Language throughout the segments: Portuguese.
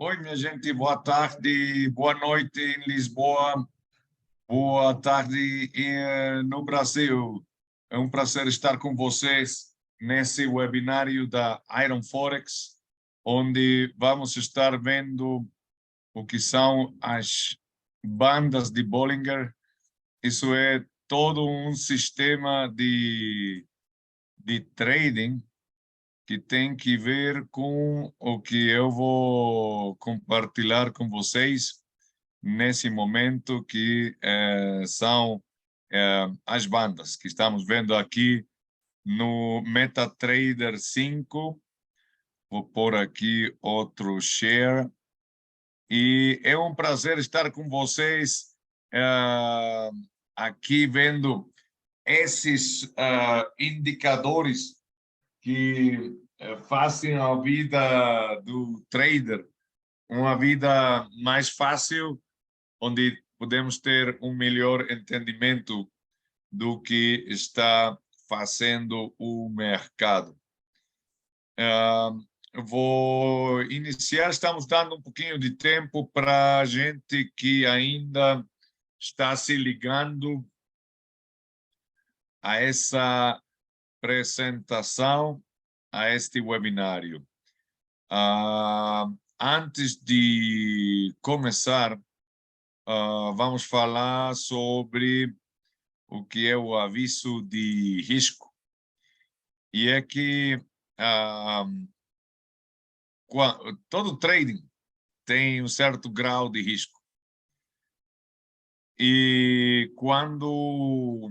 Oi, minha gente, boa tarde, boa noite em Lisboa, boa tarde no Brasil. É um prazer estar com vocês nesse webinário da Iron Forex, onde vamos estar vendo o que são as bandas de Bollinger. Isso é todo um sistema de trading que tem que ver com o que eu vou compartilhar com vocês nesse momento, que são as bandas que estamos vendo aqui no MetaTrader 5. Vou pôr aqui outro share. E é um prazer estar com vocês aqui vendo esses indicadores que fazem a vida do trader uma vida mais fácil, onde podemos ter um melhor entendimento do que está fazendo o mercado. Vou iniciar, estamos dando um pouquinho de tempo para a gente que ainda está se ligando a essa apresentação, a este webinário. Antes de começar, vamos falar sobre o que é o aviso de risco. E é que todo trading tem um certo grau de risco. E quando,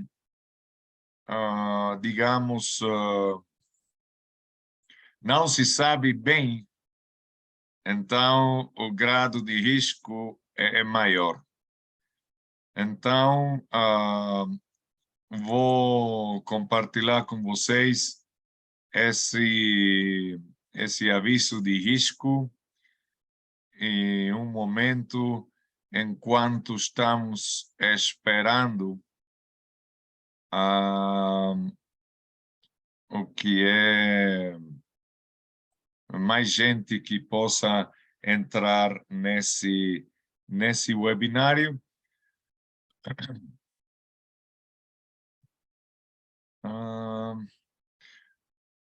digamos, não se sabe bem, então o grau de risco é maior. Então, vou compartilhar com vocês esse aviso de risco em um momento enquanto estamos esperando o que é mais gente que possa entrar nesse webinário.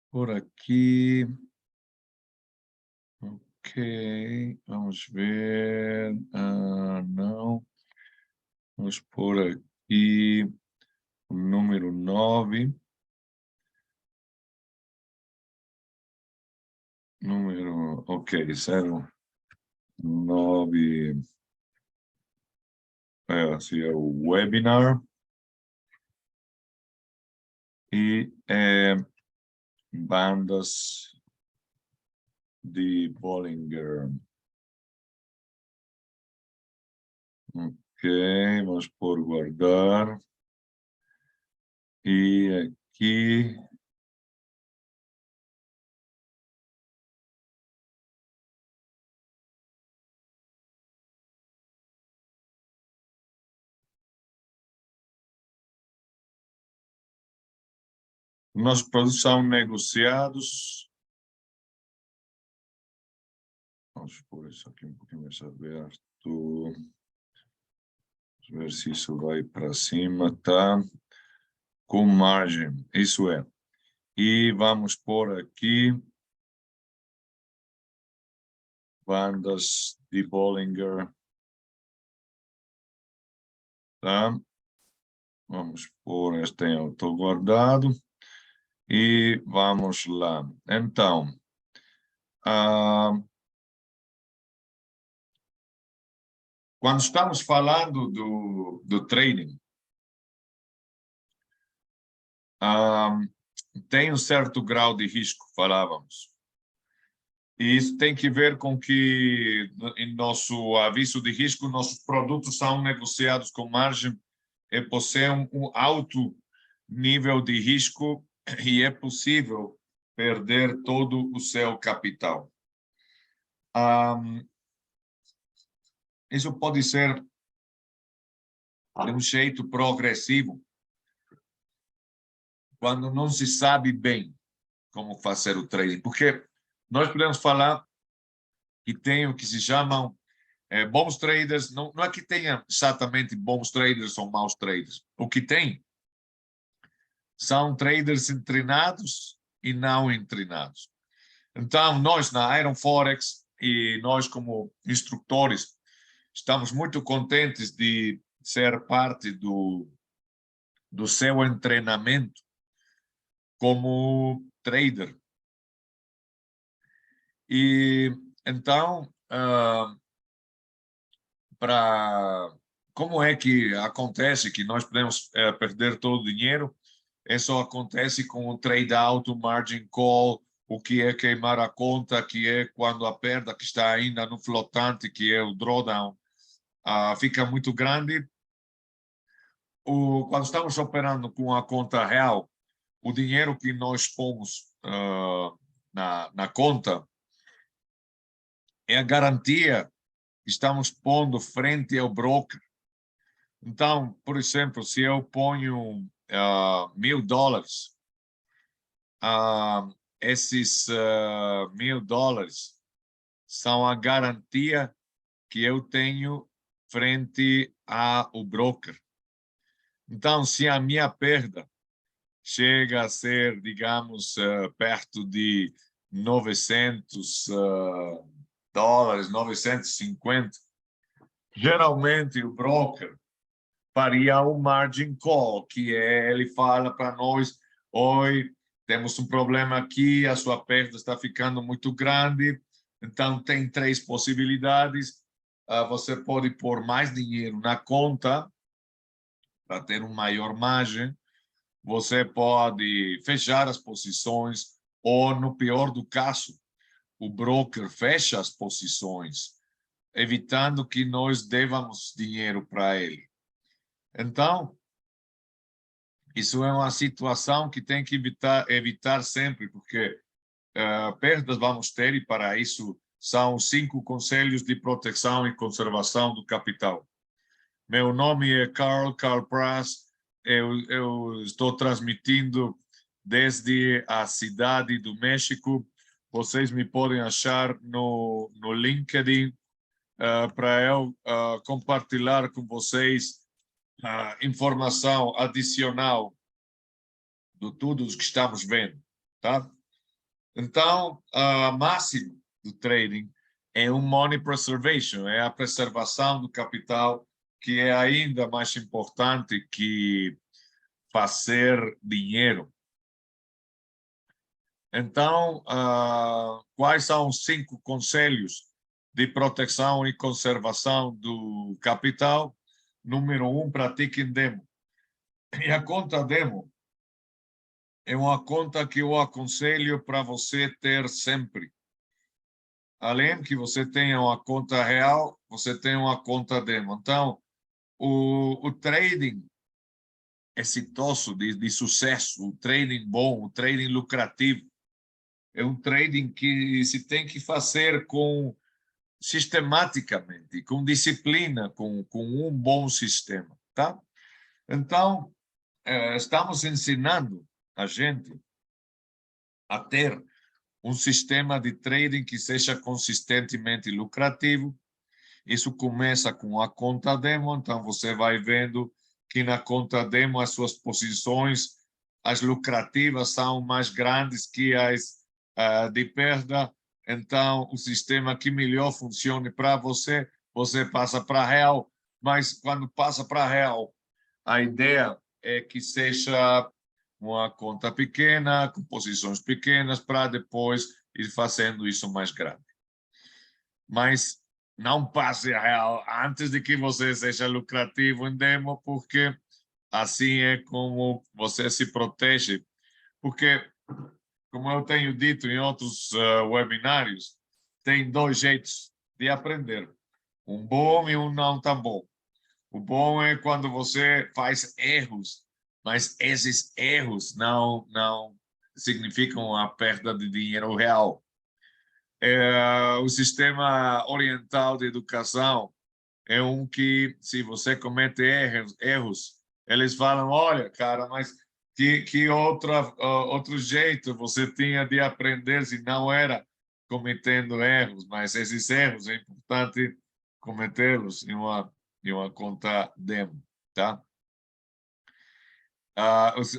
Por aqui. Ok, vamos ver. Não. Vamos por aqui o número 9. Número, ok, 09. Esse é o webinar. E bandas de Bollinger. Ok, vamos por guardar. E aqui. Nossos produtos são negociados. Vamos pôr isso aqui um pouquinho mais aberto. Vamos ver se isso vai para cima, tá? Com margem, isso é. E vamos pôr aqui bandas de Bollinger, tá? Vamos pôr este em autoguardado e vamos lá. Então, quando estamos falando do trading, tem um certo grau de risco, falávamos. E isso tem que ver com que, em nosso aviso de risco, nossos produtos são negociados com margem e possuem um alto nível de risco e é possível perder todo o seu capital. Isso pode ser de um jeito progressivo, quando não se sabe bem como fazer o trading, porque nós podemos falar que tem o que se chamam bons traders. Não, não é que tenha exatamente bons traders ou maus traders. O que tem são traders treinados e não treinados. Então, nós na Iron Forex e nós como instrutores estamos muito contentes de ser parte do seu treinamento como trader. E então, como é que acontece que nós podemos perder todo o dinheiro? Isso acontece com o trade out, o margin call, o que é queimar a conta, que é quando a perda que está ainda no flotante, que é o drawdown, fica muito grande. Quando estamos operando com a conta real, o dinheiro que nós pomos na conta é a garantia que estamos pondo frente ao broker. Então, por exemplo, se eu ponho $1.000, esses $1.000 são a garantia que eu tenho frente ao broker. Então, se a minha perda chega a ser, digamos, perto de $900, 950, geralmente o broker faria o margin call, que é, ele fala para nós: oi, temos um problema aqui, a sua perda está ficando muito grande, então tem 3 possibilidades. Você pode pôr mais dinheiro na conta para ter uma maior margem, você pode fechar as posições, ou, no pior do caso, o broker fecha as posições, evitando que nós devamos dinheiro para ele. Então, isso é uma situação que tem que evitar sempre, porque perdas vamos ter, e para isso são 5 conselhos de proteção e conservação do capital. Meu nome é Carl Praz, eu estou transmitindo desde a cidade do México. Vocês me podem achar no LinkedIn para eu compartilhar com vocês informação adicional de tudo o que estamos vendo, tá? Então, a máxima do trading é um money preservation, é a preservação do capital, que é ainda mais importante que fazer dinheiro. Então, quais são os 5 conselhos de proteção e conservação do capital? Número 1, pratiquem demo. E a conta demo é uma conta que eu aconselho para você ter sempre. Além que você tenha uma conta real, você tem uma conta demo. Então, o trading exitoso, de sucesso, o trading bom, o trading lucrativo, é um trading que se tem que fazer sistematicamente, com disciplina, com um bom sistema, tá? Então, estamos ensinando a gente a ter um sistema de trading que seja consistentemente lucrativo. Isso começa com a conta demo, então você vai vendo que na conta demo as suas posições, as lucrativas, são mais grandes que as de perda. Então, o sistema que melhor funcione para você, você passa para real. Mas quando passa para real, a ideia é que seja uma conta pequena, com posições pequenas, para depois ir fazendo isso mais grande. Mas não passe a real antes de que você seja lucrativo em demo, porque assim é como você se protege. Porque, como eu tenho dito em outros webinários, tem 2 jeitos de aprender: um bom e um não tão bom. O bom é quando você faz erros, mas esses erros não significam a perda de dinheiro real. O sistema oriental de educação é um que, se você comete erros, eles falam: olha, cara, mas que outro jeito você tinha de aprender se não era cometendo erros, mas esses erros é importante cometê-los em uma conta demo, tá?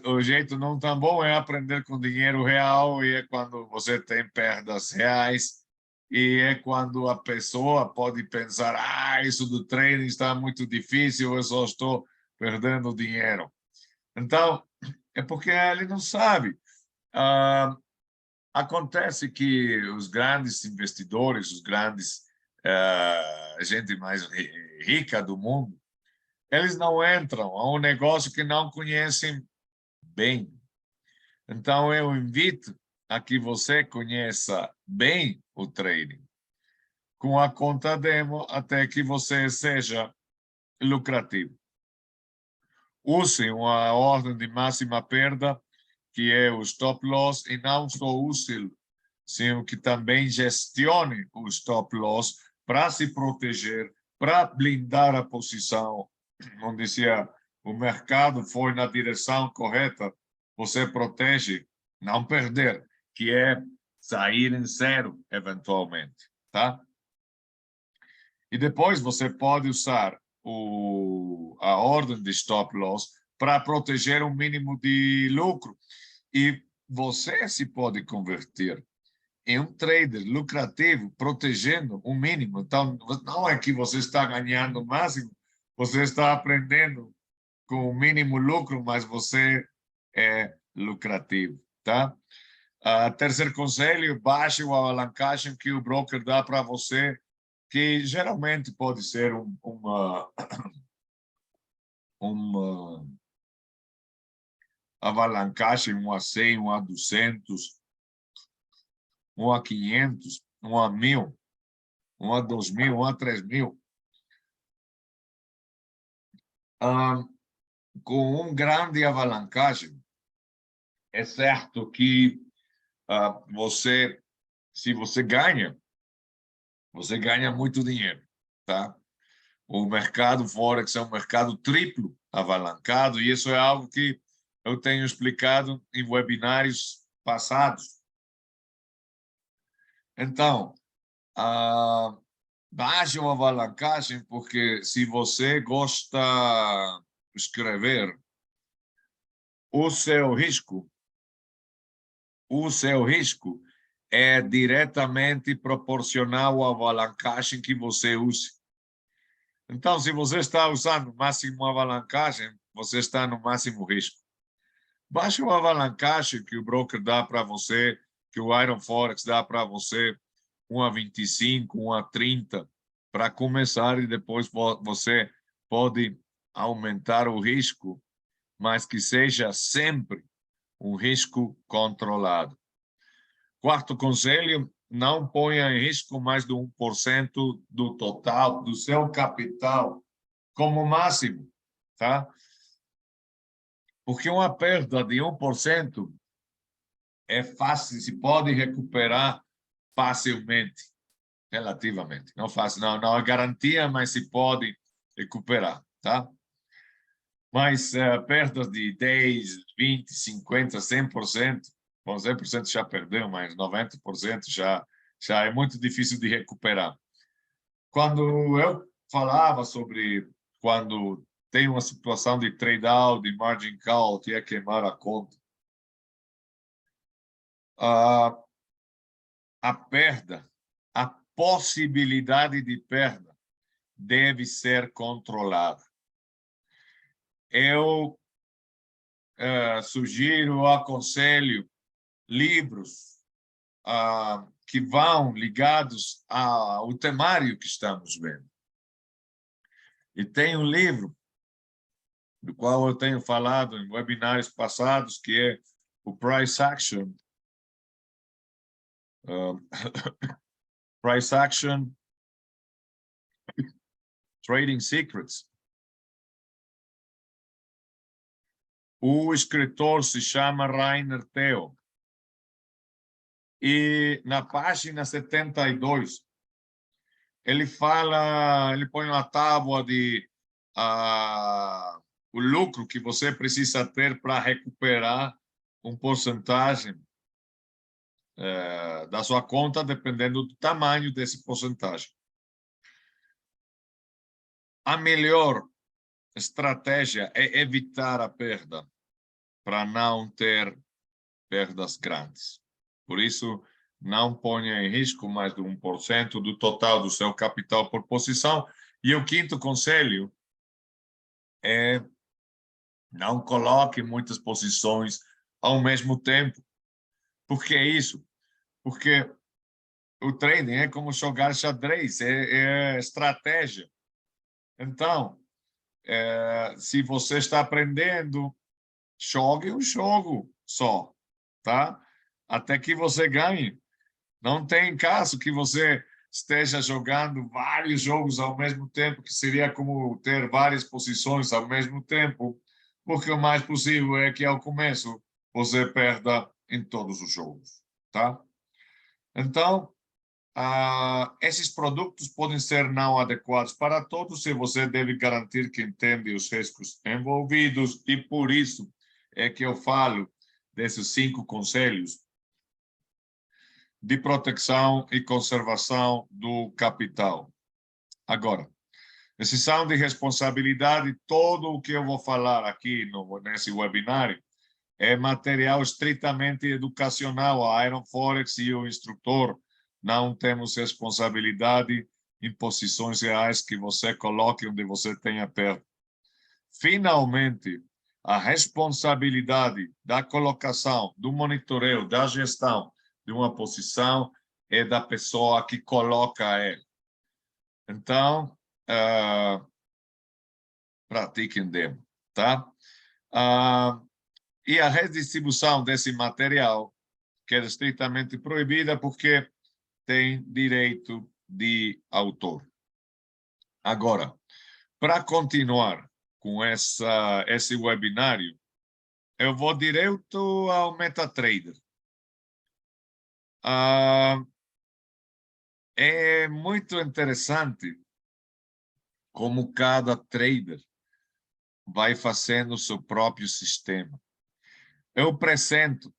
O jeito não tão bom é aprender com dinheiro real, e é quando você tem perdas reais, e é quando a pessoa pode pensar, isso do trading está muito difícil, eu só estou perdendo dinheiro. Então, é porque ele não sabe. Acontece que os grandes investidores, os grandes gente mais rica do mundo, eles não entram a um negócio que não conhecem bem. Então, eu invito a que você conheça bem o trading com a conta demo até que você seja lucrativo. Use uma ordem de máxima perda, que é o stop loss, e não só use, sino que também gestione o stop loss para se proteger, para blindar a posição. Onde se o mercado foi na direção correta, você protege, não perder, que é sair em zero, eventualmente, tá? E depois você pode usar a ordem de stop loss para proteger um mínimo de lucro. E você se pode converter em um trader lucrativo, protegendo o mínimo. Então, não é que você está ganhando o máximo, você está aprendendo com o mínimo lucro, mas você é lucrativo, tá? Terceiro conselho, baixe a alavancagem que o broker dá para você, que geralmente pode ser uma alavancagem, 1 a 100, 1 a 200, 1 a 500, 1 a 1000, 1 a 2000, 1 a 3000. Com grande alavancagem, é certo que se você ganha muito dinheiro, tá? O mercado Forex é um mercado triplo alavancado, e isso é algo que eu tenho explicado em webinários passados. Então, baixe uma alavancagem, porque se você gosta de escrever, o seu risco é diretamente proporcional à alavancagem que você use. Então, se você está usando máximo alavancagem, você está no máximo risco. Baixe uma alavancagem que o broker dá para você, que o Iron Forex dá para você, 1 a 25, 1 a 30, para começar, e depois você pode aumentar o risco, mas que seja sempre um risco controlado. Quarto conselho, não ponha em risco mais de 1% do total, do seu capital, como máximo, tá? Porque uma perda de 1% é fácil, se pode recuperar facilmente, relativamente. Não fácil, não é garantia, mas se pode recuperar, tá? Mas perdas de 10, 20, 50, 100%, bom, 100% já perdeu, mas 90% já é muito difícil de recuperar. Quando eu falava sobre quando tem uma situação de trade-out, de margin call, que é queimar a conta, a perda, a possibilidade de perda deve ser controlada. Eu sugiro, aconselho livros que vão ligados ao temário que estamos vendo. E tem um livro do qual eu tenho falado em webinários passados, que é o Price Action. Price Action, Trading Secrets. O escritor se chama Rainer Theo. E na página 72, ele põe uma tábua de o lucro que você precisa ter para recuperar uma porcentagem da sua conta, dependendo do tamanho desse porcentagem. A melhor estratégia é evitar a perda, para não ter perdas grandes. Por isso, não ponha em risco mais de 1% do total do seu capital por posição. E o quinto conselho é não coloque muitas posições ao mesmo tempo. Por que isso? Porque o trading é como jogar xadrez, é estratégia. Então, se você está aprendendo, jogue um jogo só, tá? Até que você ganhe. Não tem caso que você esteja jogando vários jogos ao mesmo tempo, que seria como ter várias posições ao mesmo tempo, porque o mais possível é que ao começo você perda em todos os jogos, tá? Então, esses produtos podem ser não adequados para todos e você deve garantir que entende os riscos envolvidos, e por isso é que eu falo desses 5 conselhos de proteção e conservação do capital. Agora, decisão de responsabilidade, todo o que eu vou falar aqui nesse webinário é material estritamente educacional. A Iron Forex e o instrutor não temos responsabilidade em posições reais que você coloque onde você tenha perto. Finalmente, a responsabilidade da colocação, do monitoreio, da gestão de uma posição é da pessoa que coloca ela. Então, pratiquem demo, tá? E a redistribuição desse material, que é estritamente proibida porque tem direito de autor. Agora, para continuar com esse webinário, eu vou direto ao MetaTrader. É muito interessante como cada trader vai fazendo o seu próprio sistema. Eu apresento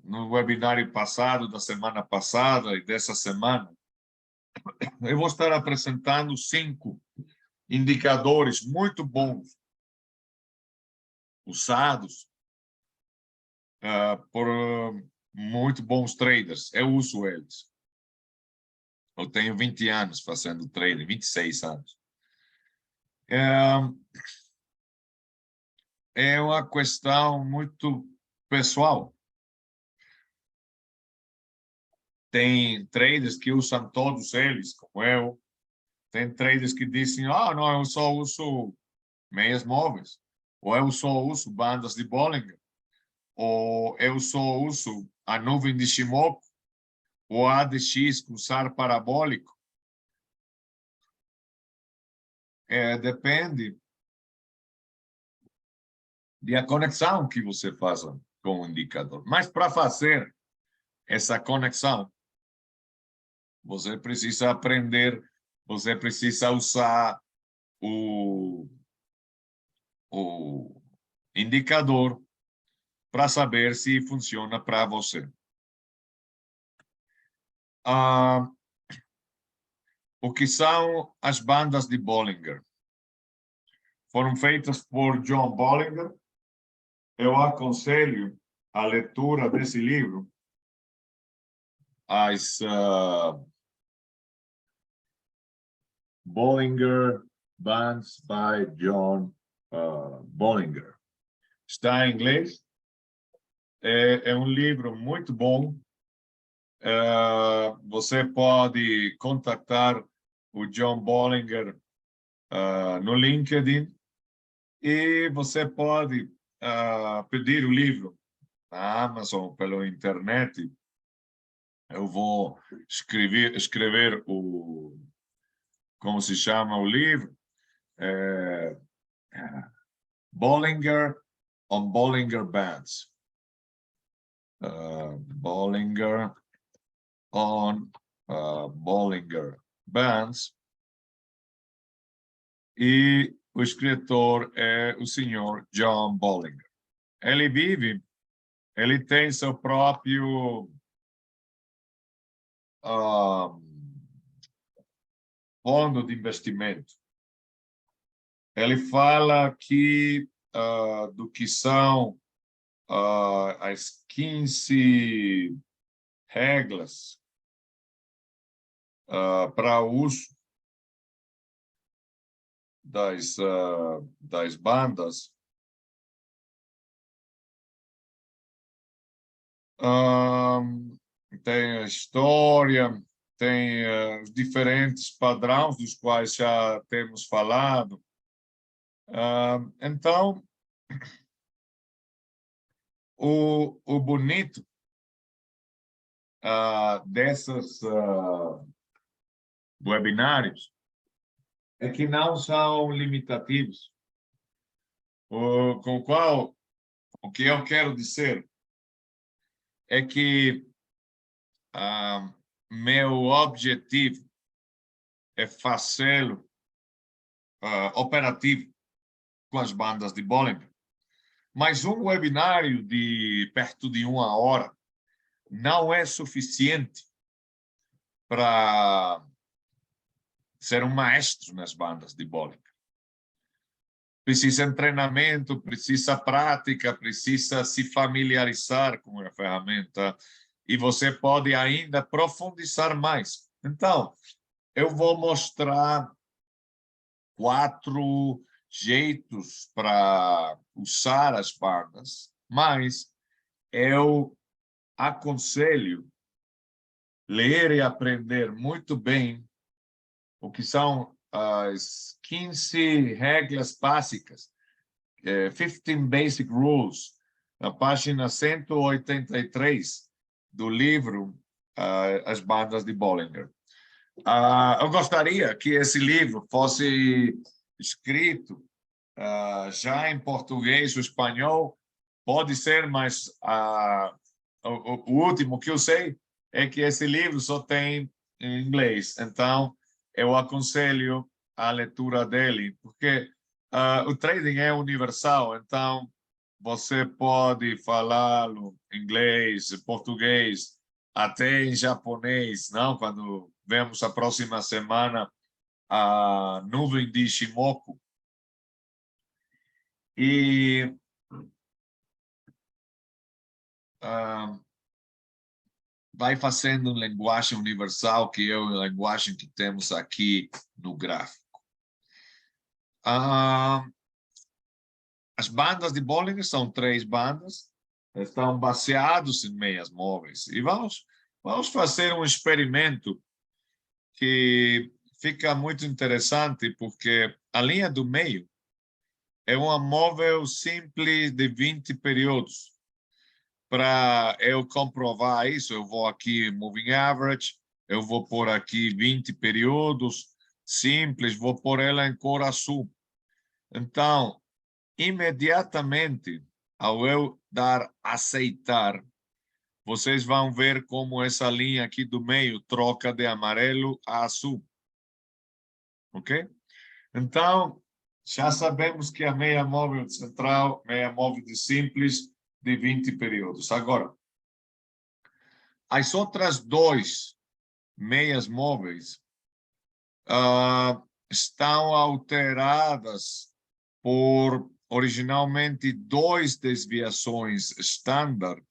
no webinário passado, da semana passada e dessa semana, eu vou estar apresentando 5 indicadores muito bons, usados por muito bons traders. Eu uso eles. Eu tenho 20 anos fazendo trading, 26 anos. É uma questão muito pessoal. Tem traders que usam todos eles, como eu. Tem traders que dizem, não, eu só uso meias móveis. Ou eu só uso bandas de Bollinger. Ou eu só uso a nuvem de Shimoku. Ou ADX com SAR parabólico. Depende da conexão que você faça com o indicador. Mas para fazer essa conexão, você precisa aprender, você precisa usar o indicador para saber se funciona para você. O que são as bandas de Bollinger? Foram feitas por John Bollinger. Eu aconselho a leitura desse livro, as Bollinger Bands by John Bollinger. Está em inglês. É um livro muito bom. Você pode contactar o John Bollinger no LinkedIn e você pode pedir o livro na Amazon, pela internet. Eu vou escrever como se chama o livro? Bollinger on Bollinger Bands. Bollinger on Bollinger Bands. E o escritor é o senhor John Bollinger. Ele vive ele tem seu próprio fundo de investimento. Ele fala aqui do que são as 15 regras para uso das bandas. Tem a história, tem os diferentes padrões dos quais já temos falado. Então, o bonito desses webinários é que não são limitativos. O que eu quero dizer é que meu objetivo é fazê-lo operativo com as bandas de Bollinger. Mas um webinário de perto de 1 hora não é suficiente para ser um maestro nas bandas de Bollinger. Precisa treinamento, precisa prática, precisa se familiarizar com a ferramenta e você pode ainda profundizar mais. Então, eu vou mostrar 4 jeitos para usar as bandas, mas eu aconselho ler e aprender muito bem o que são as 15 regras básicas, 15 Basic Rules, na página 183 do livro As Bandas de Bollinger. Eu gostaria que esse livro fosse escrito já em português ou espanhol, pode ser, mas o último que eu sei é que esse livro só tem em inglês. Então, eu aconselho a leitura dele, porque o trading é universal, então você pode falá-lo em inglês, português, até em japonês, não? Quando vemos a próxima semana a nuvem de Shimoku. E vai fazendo uma linguagem universal, que é a linguagem que temos aqui no gráfico. As bandas de Bollinger são 3 bandas, estão baseados em meias móveis. E vamos fazer um experimento que fica muito interessante, porque a linha do meio é uma móvel simples de 20 períodos. Para eu comprovar isso, eu vou aqui Moving Average, eu vou pôr aqui 20 períodos simples, vou pôr ela em cor azul. Então, imediatamente, ao eu dar aceitar, vocês vão ver como essa linha aqui do meio troca de amarelo a azul. Ok? Então, já sabemos que a meia móvel de central, meia móvel de simples, de 20 períodos. Agora, as outras 2 meias móveis estão alteradas por, originalmente, 2 desviações estándar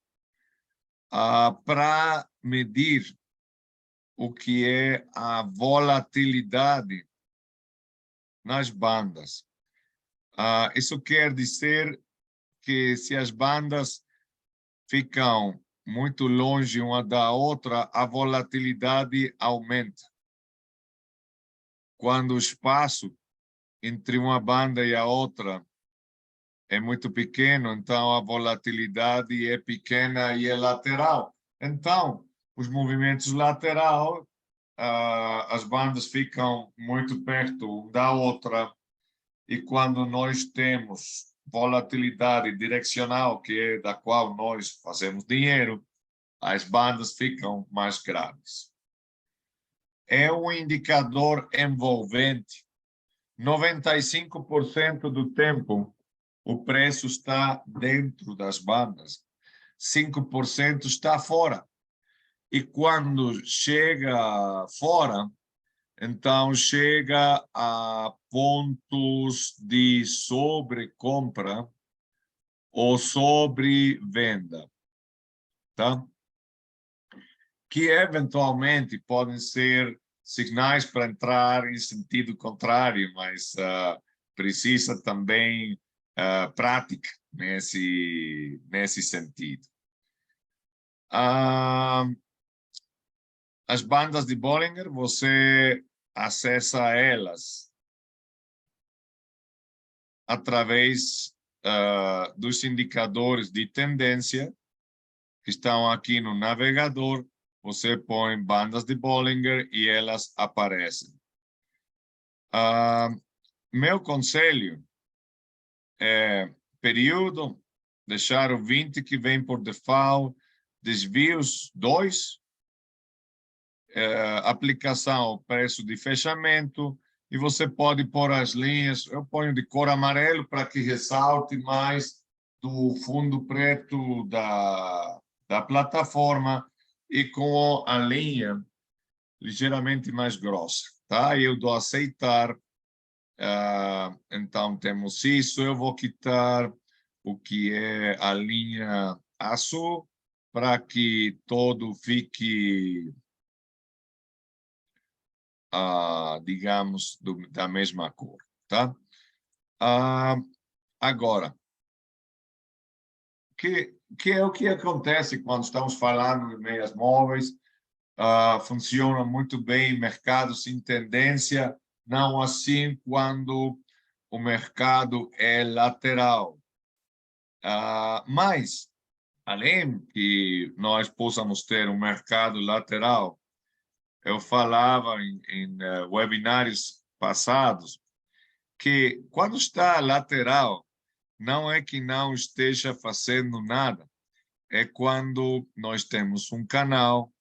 para medir o que é a volatilidade nas bandas. Isso quer dizer que se as bandas ficam muito longe uma da outra, a volatilidade aumenta. Quando o espaço entre uma banda e a outra é muito pequeno, então a volatilidade é pequena e é lateral. Então, os movimentos laterais, as bandas ficam muito perto da outra, e quando nós temos volatilidade direcional, que é da qual nós fazemos dinheiro, as bandas ficam mais grandes. É um indicador envolvente. 95% do tempo, o preço está dentro das bandas. 5% está fora. E quando chega fora, então chega a pontos de sobrecompra ou sobrevenda, tá? Que eventualmente podem ser sinais para entrar em sentido contrário, mas precisa também prática nesse sentido. As bandas de Bollinger, você acessa elas através dos indicadores de tendência que estão aqui no navegador. Você põe bandas de Bollinger e elas aparecem. Meu conselho é período, deixar o 20 que vem por default, desvios 2, aplicação, preço de fechamento, e você pode pôr as linhas, eu ponho de cor amarelo para que ressalte mais do fundo preto da plataforma e com a linha ligeiramente mais grossa, tá? Eu dou aceitar, então temos isso, eu vou quitar o que é a linha azul para que todo fique digamos, da mesma cor, tá? Agora, que é o que acontece quando estamos falando de meias móveis? Funciona muito bem mercados em tendência, não assim quando o mercado é lateral. Mas, além que nós possamos ter um mercado lateral, eu falava em webinários passados que quando está lateral, não é que não esteja fazendo nada, é quando nós temos um canal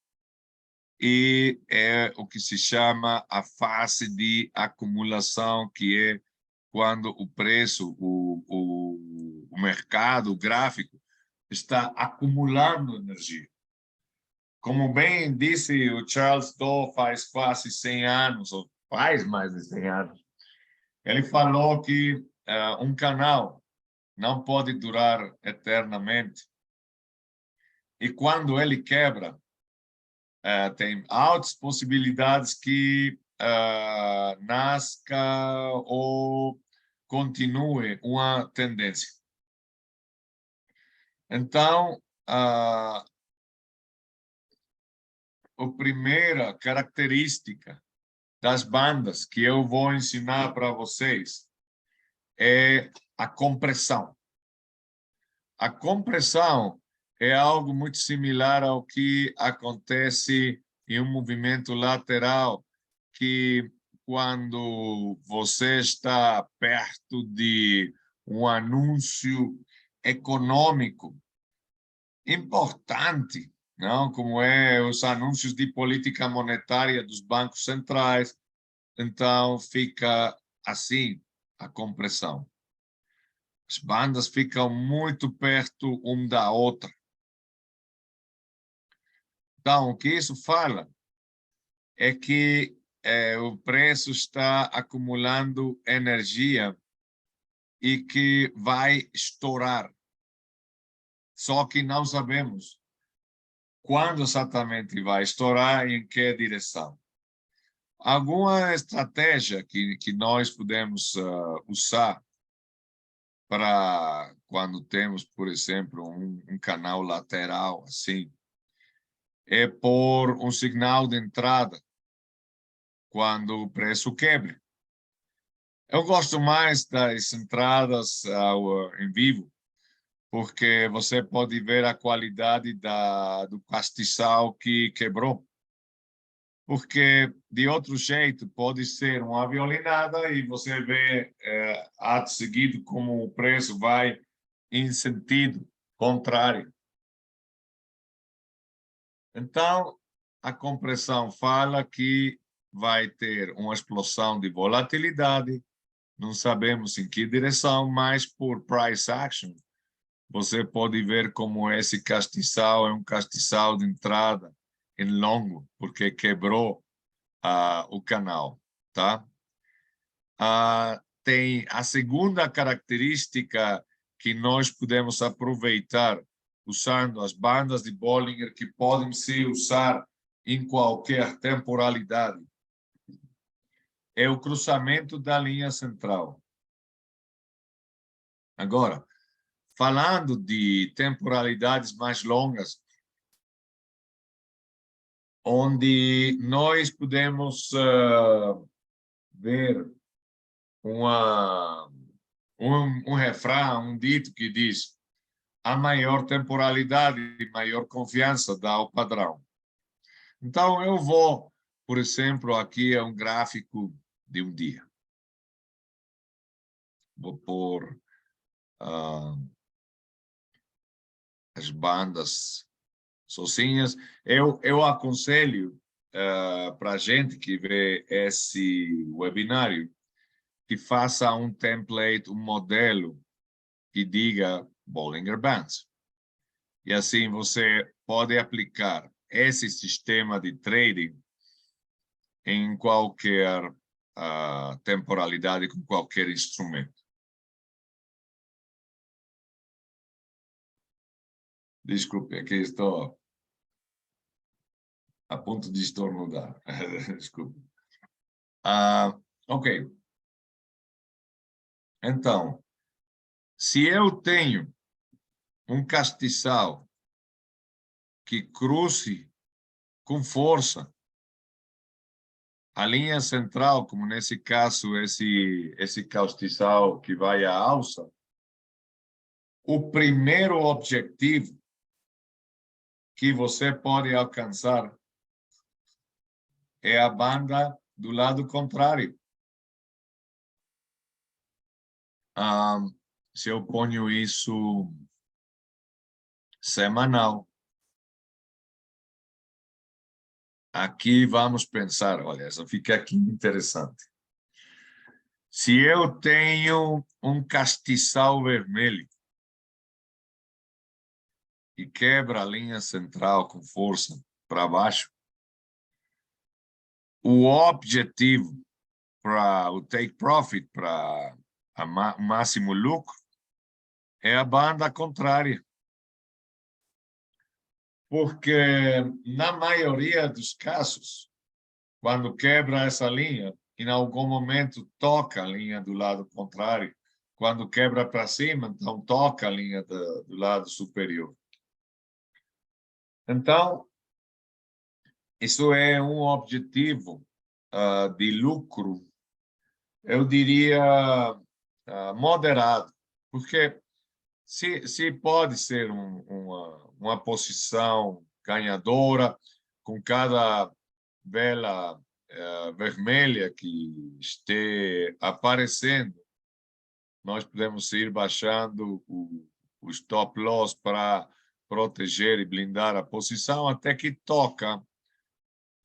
e é o que se chama a fase de acumulação, que é quando o preço, o mercado, o gráfico, está acumulando energia. Como bem disse o Charles Dow faz quase 100 anos, ou faz mais de 100 anos, ele falou que um canal não pode durar eternamente. E quando ele quebra, tem altas possibilidades que nasca ou continue uma tendência. Então, a primeira característica das bandas que eu vou ensinar para vocês é a compressão. A compressão é algo muito similar ao que acontece em um movimento lateral, que quando você está perto de um anúncio econômico importante, não? Como os anúncios de política monetária dos bancos centrais, então fica assim a compressão. As bandas ficam muito perto uma da outra. Então, o que isso fala é que o preço está acumulando energia e que vai estourar. Só que não sabemos quando exatamente vai estourar e em que direção. Alguma estratégia que nós podemos usar para quando temos, por exemplo, um canal lateral assim, é por um sinal de entrada quando o preço quebra. Eu gosto mais das entradas em vivo, porque você pode ver a qualidade do castiçal que quebrou. Porque, de outro jeito, pode ser uma violinada e você vê ato seguido como o preço vai em sentido contrário. Então, a compressão fala que vai ter uma explosão de volatilidade, não sabemos em que direção, mas por price action, você pode ver como esse castiçal é um castiçal de entrada em longo, porque quebrou o canal, tá? Tem a segunda característica que nós podemos aproveitar usando as bandas de Bollinger, que podem se usar em qualquer temporalidade, é o cruzamento da linha central. Agora, falando de temporalidades mais longas, onde nós podemos ver um refrão, um dito que diz: a maior temporalidade e maior confiança dá ao padrão. Então, eu vou, por exemplo, aqui é um gráfico de um dia. Vou pôr as bandas sozinhas. Eu aconselho para a gente que vê esse webinário que faça um template, um modelo que diga Bollinger Bands. E assim você pode aplicar esse sistema de trading em qualquer temporalidade, com qualquer instrumento. Desculpe, aqui estou a ponto de estornudar. Desculpe. Ok. Então, se eu tenho um castiçal que cruze com força a linha central, como nesse caso esse castiçal que vai à alça, o primeiro objetivo que você pode alcançar é a banda do lado contrário. Se eu ponho isso semanal, aqui vamos pensar, olha, essa fica aqui interessante. Se eu tenho um castiçal vermelho e quebra a linha central com força para baixo, o objetivo para o take profit, para o máximo lucro, é a banda contrária. Porque, na maioria dos casos, quando quebra essa linha, em algum momento toca a linha do lado contrário. Quando quebra para cima, então toca a linha do lado superior. Então, isso é um objetivo de lucro, eu diria, moderado, porque se pode ser uma posição ganhadora, com cada vela vermelha que esteja aparecendo, nós podemos ir baixando o stop loss para proteger e blindar a posição até que toca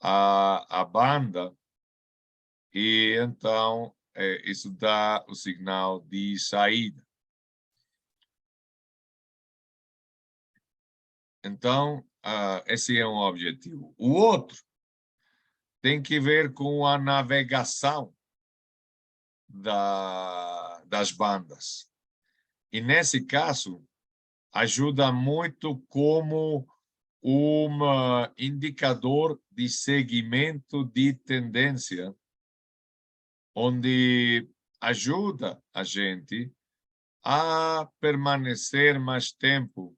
a banda e então isso dá o sinal de saída. Então, esse é um objetivo. O outro tem que ver com a navegação das bandas. E, nesse caso, ajuda muito como um indicador de segmento de tendência, onde ajuda a gente a permanecer mais tempo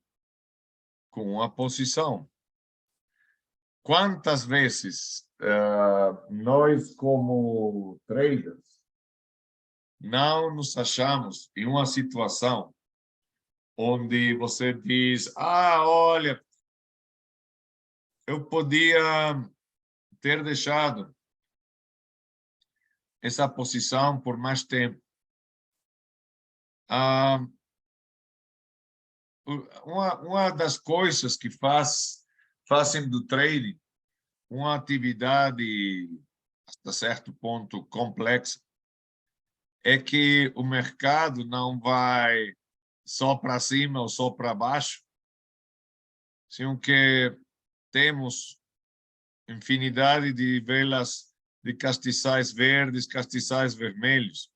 com a posição. Quantas vezes nós, como traders, não nos achamos em uma situação onde você diz: olha, eu podia ter deixado essa posição por mais tempo. Uma das coisas que fazem do trading uma atividade, até certo ponto, complexa, é que o mercado não vai só para cima ou só para baixo, sino que temos infinidade de velas de castiçais verdes, castiçais vermelhos.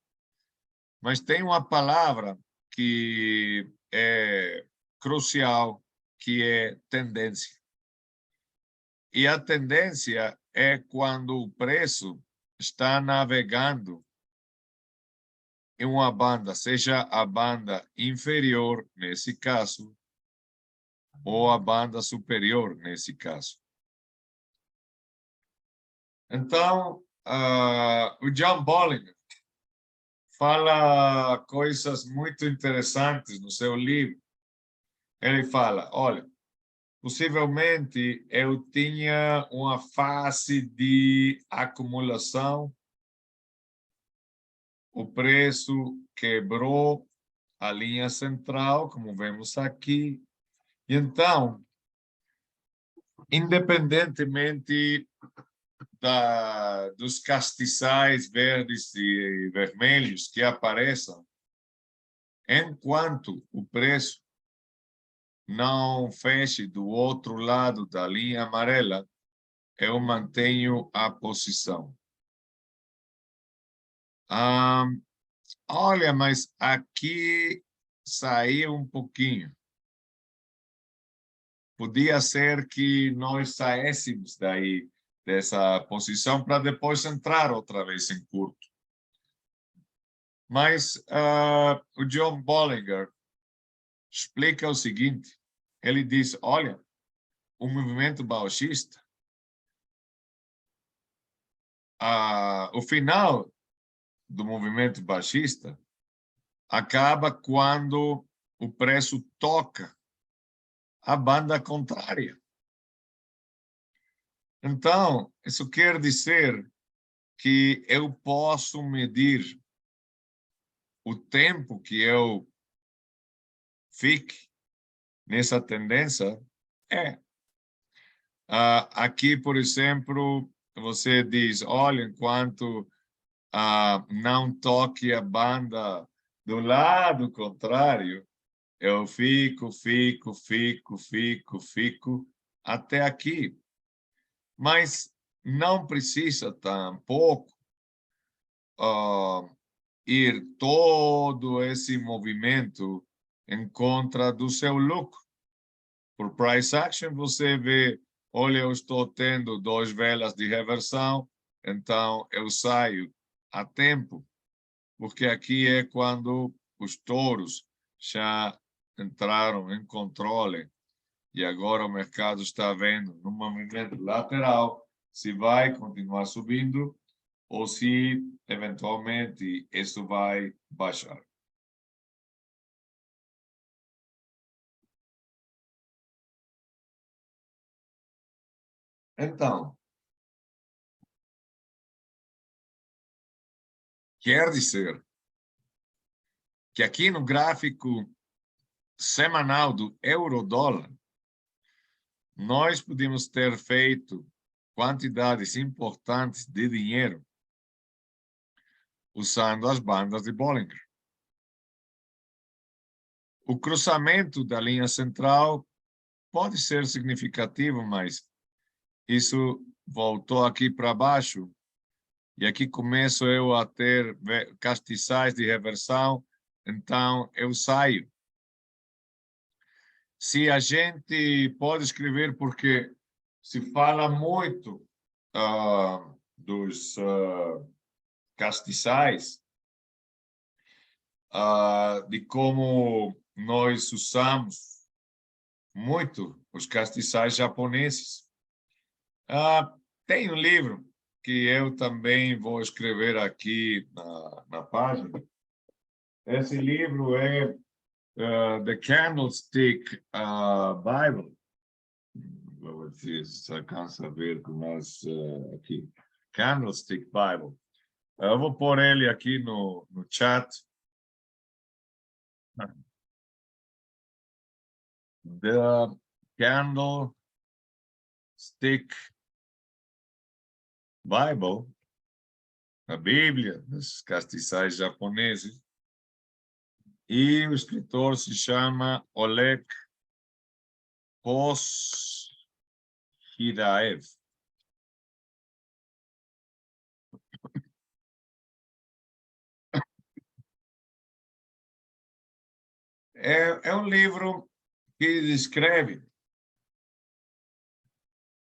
Mas tem uma palavra que é crucial, que é tendência. E a tendência é quando o preço está navegando em uma banda, seja a banda inferior, nesse caso, ou a banda superior, nesse caso. Então, o John Bollinger fala coisas muito interessantes no seu livro. Ele fala, olha, possivelmente eu tinha uma fase de acumulação, o preço quebrou a linha central, como vemos aqui, e então, independentemente dos castiçais verdes e vermelhos que apareçam, enquanto o preço não feche do outro lado da linha amarela, eu mantenho a posição. Olha, mas aqui saiu um pouquinho. Podia ser que nós saíssemos daí, dessa posição, para depois entrar outra vez em curto. Mas o John Bollinger explica o seguinte, ele diz, olha, o movimento baixista, o final do movimento baixista acaba quando o preço toca a banda contrária. Então, isso quer dizer que eu posso medir o tempo que eu fique nessa tendência. Aqui, por exemplo, você diz, olha, enquanto não toque a banda do lado contrário, eu fico até aqui. Mas não precisa tampouco ir todo esse movimento em contra do seu lucro. Por price action, você vê, olha, eu estou tendo 2 velas de reversão, então eu saio a tempo, porque aqui é quando os touros já entraram em controle e agora o mercado está vendo no movimento lateral se vai continuar subindo ou se eventualmente isso vai baixar. Então, quer dizer que aqui no gráfico semanal do euro-dólar, nós podemos ter feito quantidades importantes de dinheiro usando as bandas de Bollinger. O cruzamento da linha central pode ser significativo, mas isso voltou aqui para baixo e aqui começo eu a ter castiçais de reversão, então eu saio. Se a gente pode escrever, porque se fala muito dos castiçais, de como nós usamos muito os castiçais japoneses. Tem um livro que eu também vou escrever aqui na página. Esse livro é The Candlestick Bible. Vou ver se alcança a ver com nós aqui. Candlestick Bible. Eu vou pôr ele aqui no chat. The Candlestick Bible, a Bíblia dos castiçais japoneses. E o escritor se chama Oleg Poshiraev. É um livro que descreve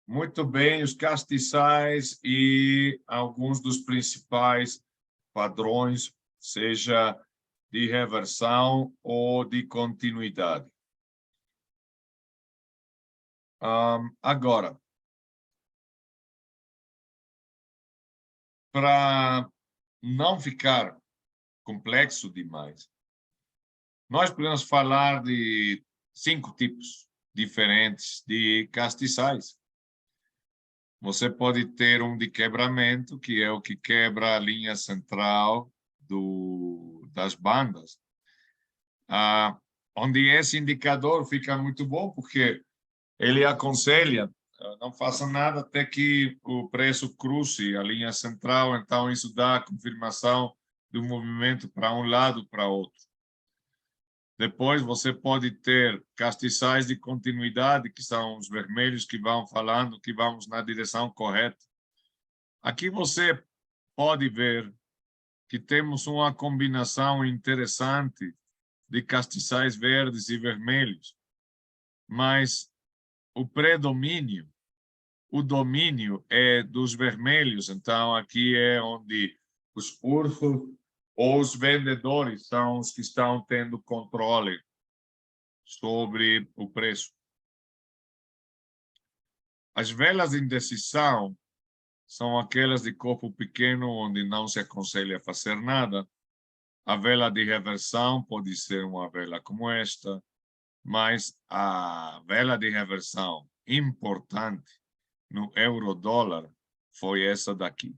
muito bem os castiçais e alguns dos principais padrões, seja de reversão ou de continuidade. Agora, para não ficar complexo demais, nós podemos falar de 5 tipos diferentes de castiçais. Você pode ter um de quebramento, que é o que quebra a linha central das bandas, onde esse indicador fica muito bom, porque ele aconselha, não faça nada até que o preço cruze a linha central, então isso dá a confirmação do movimento para um lado para outro. Depois você pode ter castiçais de continuidade, que são os vermelhos que vão falando que vamos na direção correta. Aqui você pode ver que temos uma combinação interessante de castiçais verdes e vermelhos, mas o predomínio, o domínio é dos vermelhos, então aqui é onde os ursos ou os vendedores são os que estão tendo controle sobre o preço. As velas de indecisão são aquelas de corpo pequeno, onde não se aconselha fazer nada. A vela de reversão pode ser uma vela como esta, mas a vela de reversão importante no euro-dólar foi essa daqui.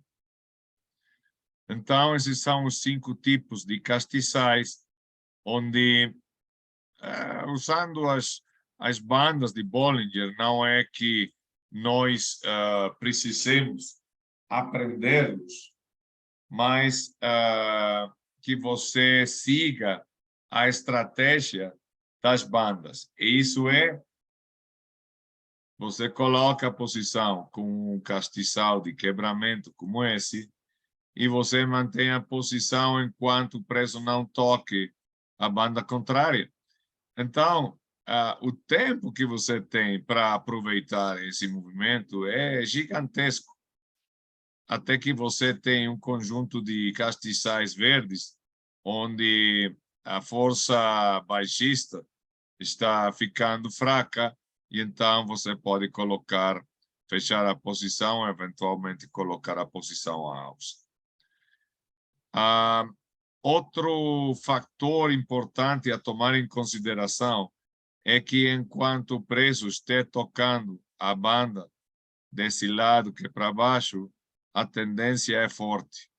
Então, esses são os 5 tipos de castiçais, onde, usando as bandas de Bollinger, não é que nós precisemos aprendê-los, mas que você siga a estratégia das bandas. E isso é, você coloca a posição com um castiçal de quebramento como esse, e você mantém a posição enquanto o preço não toque a banda contrária. Então, o tempo que você tem para aproveitar esse movimento é gigantesco, até que você tem um conjunto de castiçais verdes, onde a força baixista está ficando fraca, e então você pode fechar a posição, eventualmente colocar a posição à alça. Outro fator importante a tomar em consideração é que enquanto o preço estiver tocando a banda desse lado que é para baixo, a tendência é forte.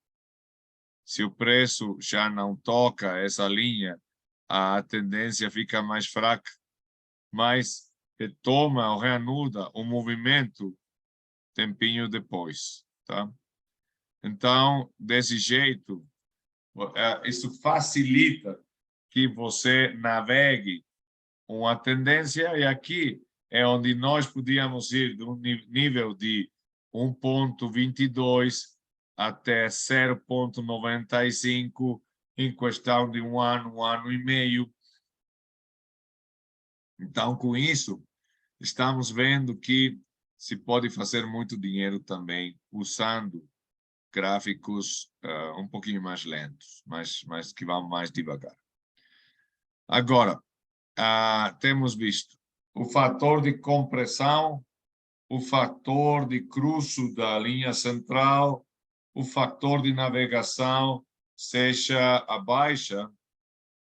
Se o preço já não toca essa linha, a tendência fica mais fraca, mas retoma ou reanuda o movimento tempinho depois, tá? Então, desse jeito, isso facilita que você navegue uma tendência, e aqui é onde nós podíamos ir de um nível de 1,22 até 0,95 em questão de um ano e meio. Então, com isso, estamos vendo que se pode fazer muito dinheiro também usando gráficos um pouquinho mais lentos, mas que vão mais devagar. Agora, temos visto o fator de compressão, o fator de cruzo da linha central, o fator de navegação, seja a baixa,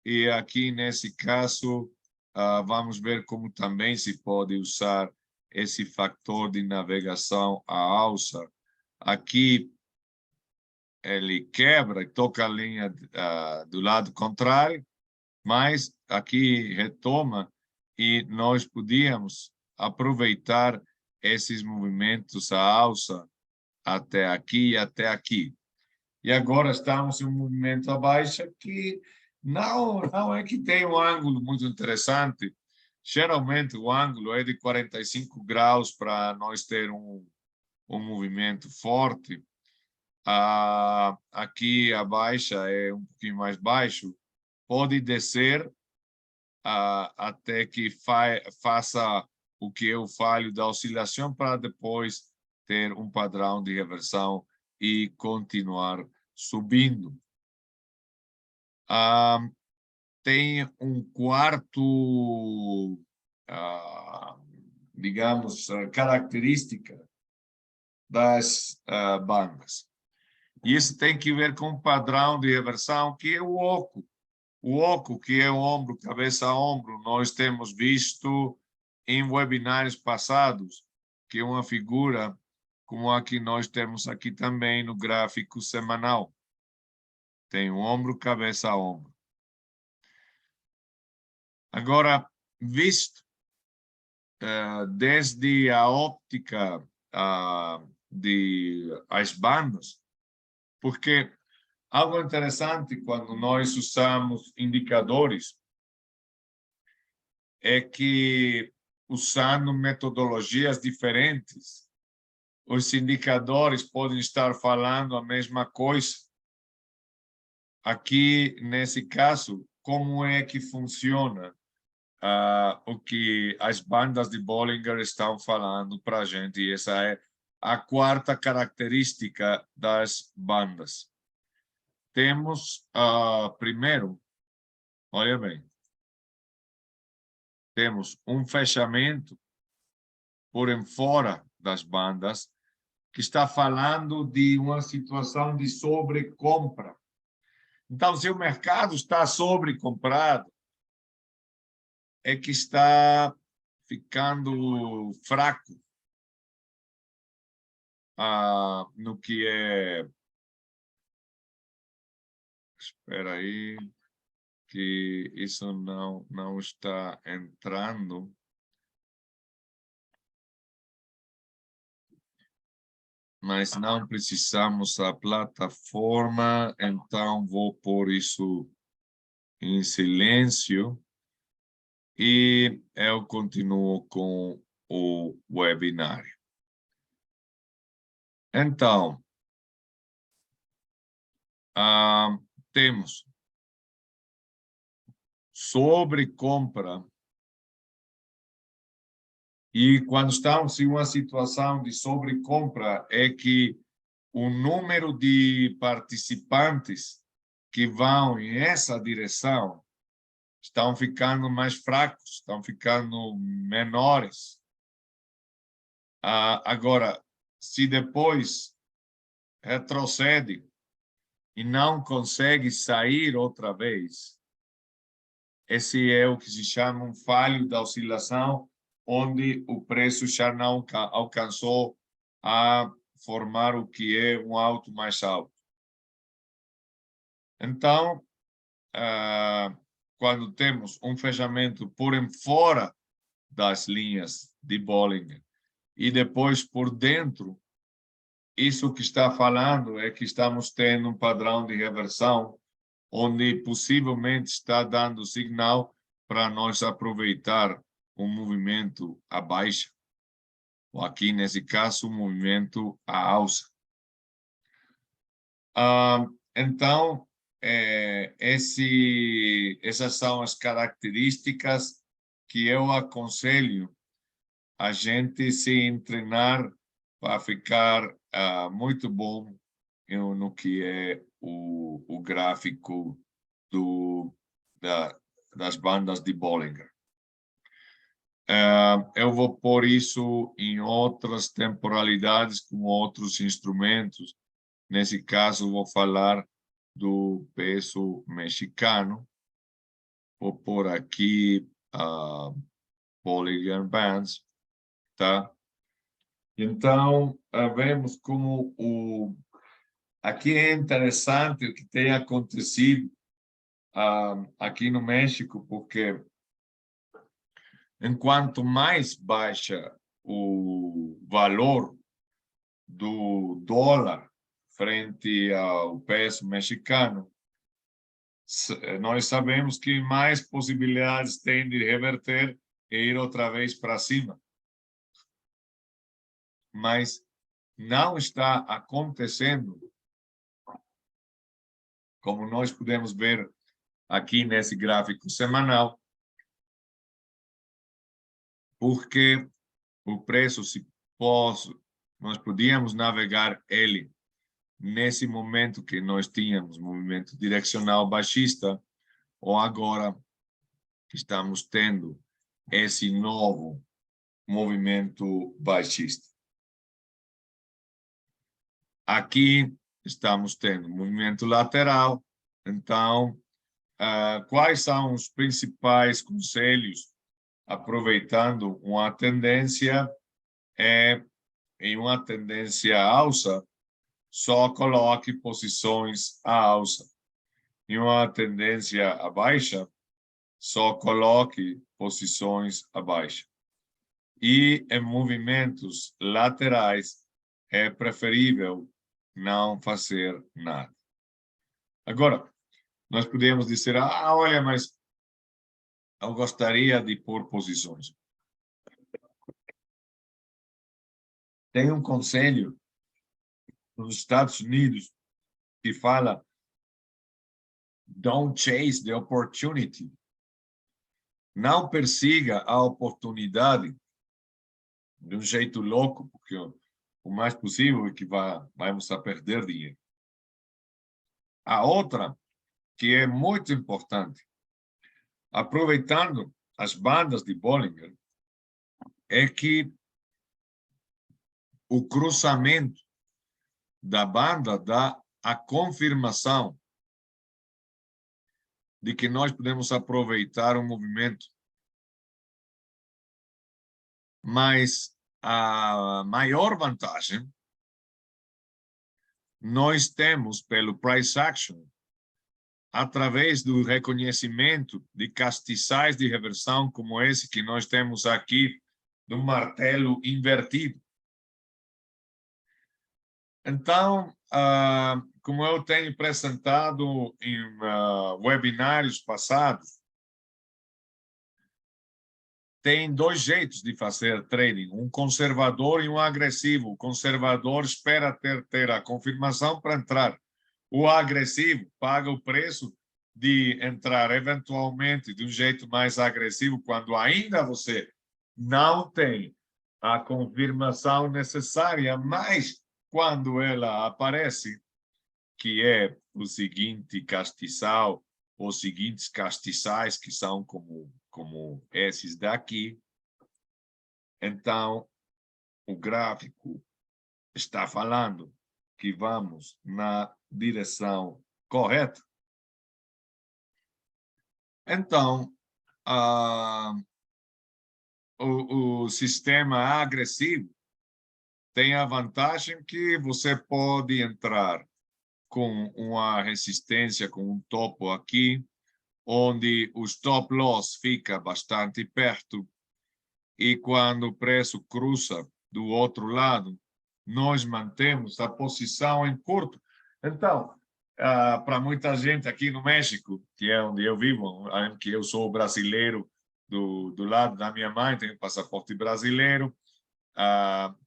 e aqui nesse caso vamos ver como também se pode usar esse fator de navegação à alça. Aqui ele quebra e toca a linha do lado contrário, mas aqui retoma, e nós podíamos aproveitar esses movimentos à alça até aqui e até aqui. E agora estamos em um movimento à baixa que Não é que tem um ângulo muito interessante. Geralmente o ângulo é de 45 graus para nós ter um movimento forte. Aqui a baixa é um pouquinho mais baixo. Pode descer até que faça o que eu falo da oscilação para depois ter um padrão de reversão e continuar subindo. Tem um quarto, digamos, característica das bandas. E isso tem que ver com o padrão de reversão, que é o oco. O oco, que é o ombro, cabeça a ombro, nós temos visto em webinários passados, que é uma figura como a que nós temos aqui também no gráfico semanal. Tem o ombro, cabeça a ombro. Agora, visto desde a óptica de as bandas, porque algo interessante quando nós usamos indicadores é que, usando metodologias diferentes, os indicadores podem estar falando a mesma coisa. Aqui, nesse caso, como é que funciona o que as bandas de Bollinger estão falando para a gente? E essa é a quarta característica das bandas. Temos, primeiro, olha bem, temos um fechamento por fora das bandas que está falando de uma situação de sobrecompra. Então, se o mercado está sobrecomprado, é que está ficando fraco no que é... Espera aí, que isso não está entrando. Mas não precisamos da plataforma, então vou pôr isso em silêncio e eu continuo com o webinário. Então, temos sobrecompra. E quando estamos em uma situação de sobrecompra, é que o número de participantes que vão em essa direção estão ficando mais fracos, estão ficando menores. Agora, se depois retrocede e não consegue sair outra vez, esse é o que se chama um falho da oscilação, onde o preço já não alcançou a formar o que é um alto mais alto. Então, quando temos um fechamento por fora das linhas de Bollinger e depois por dentro, isso que está falando é que estamos tendo um padrão de reversão, onde possivelmente está dando sinal para nós aproveitar um movimento à baixa, ou aqui, nesse caso, um movimento à alça. Então, essas são as características que eu aconselho a gente se treinar para ficar muito bom no que é o gráfico das bandas de Bollinger. Eu vou pôr isso em outras temporalidades com outros instrumentos. Nesse caso, vou falar do peso mexicano. Vou pôr aqui Bollinger Bands, tá? Então, vemos como aqui é interessante o que tem acontecido aqui no México, porque enquanto mais baixa o valor do dólar frente ao peso mexicano, nós sabemos que mais possibilidades tem de reverter e ir outra vez para cima. Mas não está acontecendo, como nós podemos ver aqui nesse gráfico semanal, porque o preço, nós podíamos navegar ele nesse momento que nós tínhamos movimento direcional baixista, ou agora que estamos tendo esse novo movimento baixista. Aqui estamos tendo movimento lateral, então, quais são os principais conselhos aproveitando uma tendência em uma tendência alça, só coloque posições à alça. Em uma tendência à baixa, só coloque posições à baixa. E em movimentos laterais, é preferível não fazer nada. Agora, nós podemos dizer, olha, mas eu gostaria de pôr posições. Tem um conselho nos Estados Unidos que fala don't chase the opportunity. Não persiga a oportunidade de um jeito louco, porque o mais possível é que vamos a perder dinheiro. A outra, que é muito importante, aproveitando as bandas de Bollinger, é que o cruzamento da banda dá a confirmação de que nós podemos aproveitar o movimento. Mas a maior vantagem nós temos pelo price action através do reconhecimento de castiçais de reversão como esse que nós temos aqui do martelo invertido. Então, como eu tenho apresentado em webinários passados, tem dois jeitos de fazer trading, um conservador e um agressivo. O conservador espera ter a confirmação para entrar. O agressivo paga o preço de entrar eventualmente de um jeito mais agressivo quando ainda você não tem a confirmação necessária, mas quando ela aparece, que é o seguinte castiçal, os seguintes castiçais que são como esses daqui, então o gráfico está falando que vamos na direção correta. Então, o sistema agressivo tem a vantagem que você pode entrar com uma resistência, com um topo aqui, onde o stop loss fica bastante perto, e quando o preço cruza do outro lado, nós mantemos a posição em curto. Então, para muita gente aqui no México, que é onde eu vivo, que eu sou brasileiro do lado da minha mãe, tenho passaporte brasileiro,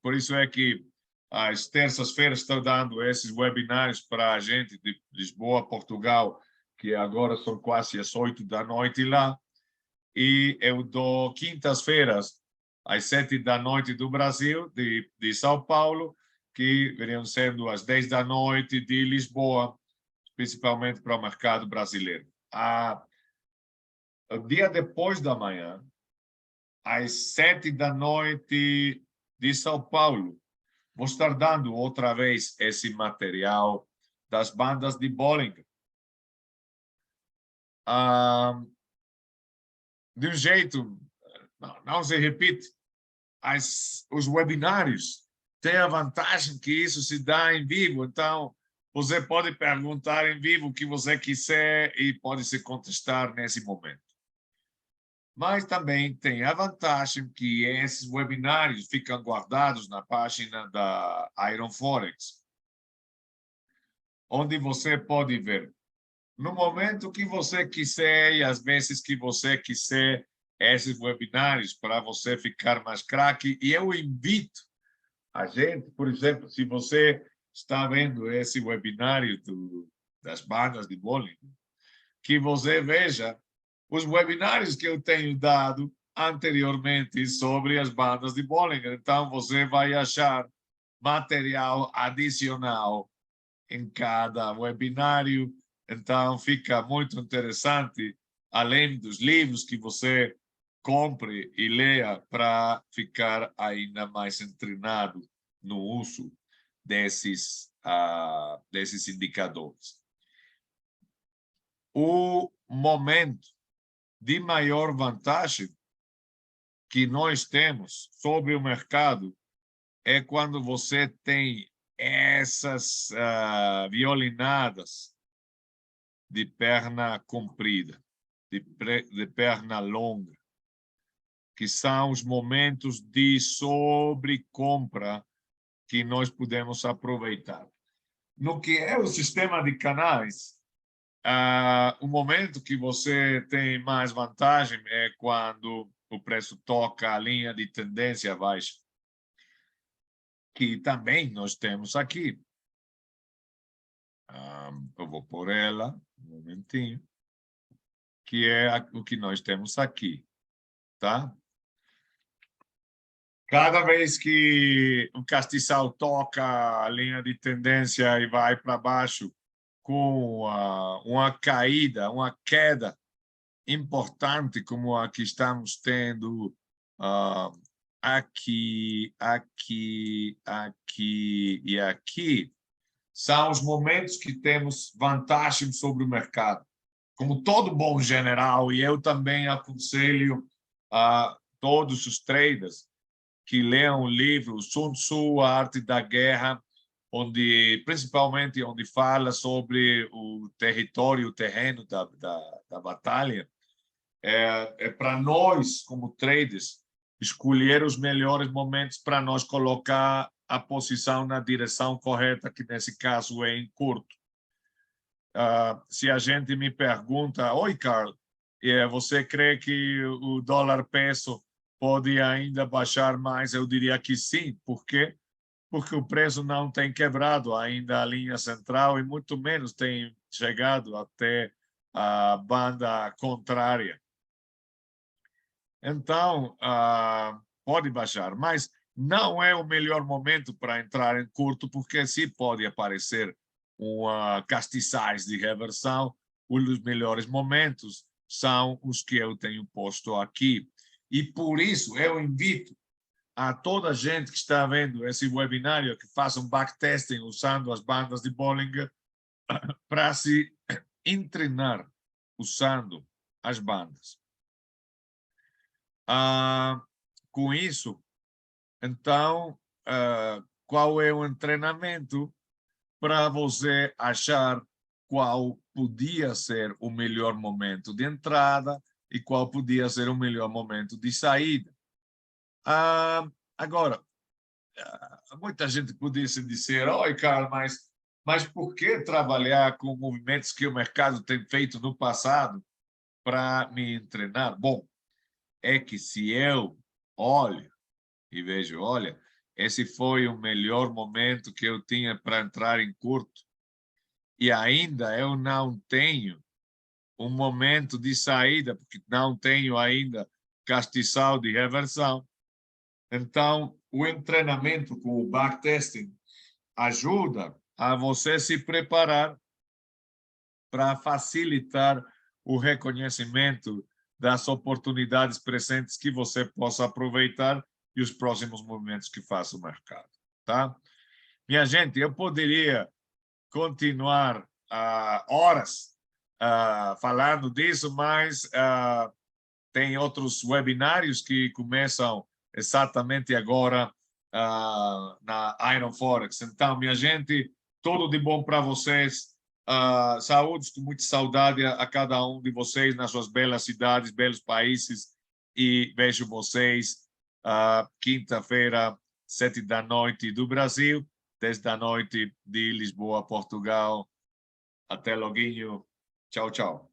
por isso é que às terças-feiras estou dando esses webinários para a gente de Lisboa, Portugal, que agora são quase às 8 da noite lá, e eu dou quintas-feiras às 7 da noite do Brasil, de São Paulo, que viriam sendo às 10 da noite de Lisboa, principalmente para o mercado brasileiro. O dia depois da manhã, às 7 da noite de São Paulo, vou estar dando outra vez esse material das bandas de Bollinger. De um jeito, não se repite, os webinários têm a vantagem que isso se dá em vivo, então você pode perguntar em vivo o que você quiser e pode se contestar nesse momento. Mas também tem a vantagem que esses webinários ficam guardados na página da Iron Forex, onde você pode ver no momento que você quiser e às vezes que você quiser esses webinários para você ficar mais craque. E eu invito a gente, por exemplo, se você está vendo esse webinário das bandas de bowling, que você veja os webinários que eu tenho dado anteriormente sobre as bandas de Bollinger. Então, você vai achar material adicional em cada webinário. Então, fica muito interessante, além dos livros que você compre e leia para ficar ainda mais treinado no uso desses indicadores. O momento de maior vantagem que nós temos sobre o mercado é quando você tem essas violinadas de perna comprida, de perna longa, que são os momentos de sobrecompra que nós podemos aproveitar. No que é o sistema de canais, o momento que você tem mais vantagem é quando o preço toca a linha de tendência baixa, que também nós temos aqui. Eu vou por ela, um momentinho, que é o que nós temos aqui, tá? Cada vez que o castiçal toca a linha de tendência e vai para baixo com uma caída, uma queda importante como a que estamos tendo aqui e aqui, são os momentos que temos vantagem sobre o mercado. Como todo bom general, e eu também aconselho a todos os traders que leiam o livro Sun Tzu, A Arte da Guerra, principalmente onde fala sobre o território, o terreno da batalha. É para nós, como traders, escolher os melhores momentos para nós colocar a posição na direção correta, que nesse caso é em curto. Se a gente me pergunta, oi, Carl, você crê que o dólar peso pode ainda baixar mais? Eu diria que sim. Por quê? Porque o preço não tem quebrado ainda a linha central e muito menos tem chegado até a banda contrária. Então, pode baixar, mas não é o melhor momento para entrar em curto, porque se pode aparecer uma castiçais de reversão. Os melhores momentos são os que eu tenho posto aqui. E por isso eu invito a toda a gente que está vendo esse webinário que faça um backtesting usando as bandas de Bollinger para se treinar usando as bandas. Com isso, então, qual é o treinamento para você achar qual podia ser o melhor momento de entrada e qual podia ser o melhor momento de saída? Agora, muita gente pudesse dizer, oi, Carl, mas por que trabalhar com movimentos que o mercado tem feito no passado para me treinar? Bom, é que se eu olho e vejo, olha, esse foi o melhor momento que eu tinha para entrar em curto e ainda eu não tenho um momento de saída, porque não tenho ainda castiçal de reversão. Então, o treinamento com o backtesting ajuda a você se preparar para facilitar o reconhecimento das oportunidades presentes que você possa aproveitar e os próximos movimentos que faça o mercado, tá? Minha gente, eu poderia continuar horas falando disso, mas tem outros webinários que começam exatamente agora na Iron Forex. Então, minha gente, tudo de bom para vocês. Saúde, com muita saudade a cada um de vocês nas suas belas cidades, belos países. E vejo vocês quinta-feira, 7 da noite do Brasil, 10 da noite de Lisboa, Portugal. Até loguinho. Tchau, tchau.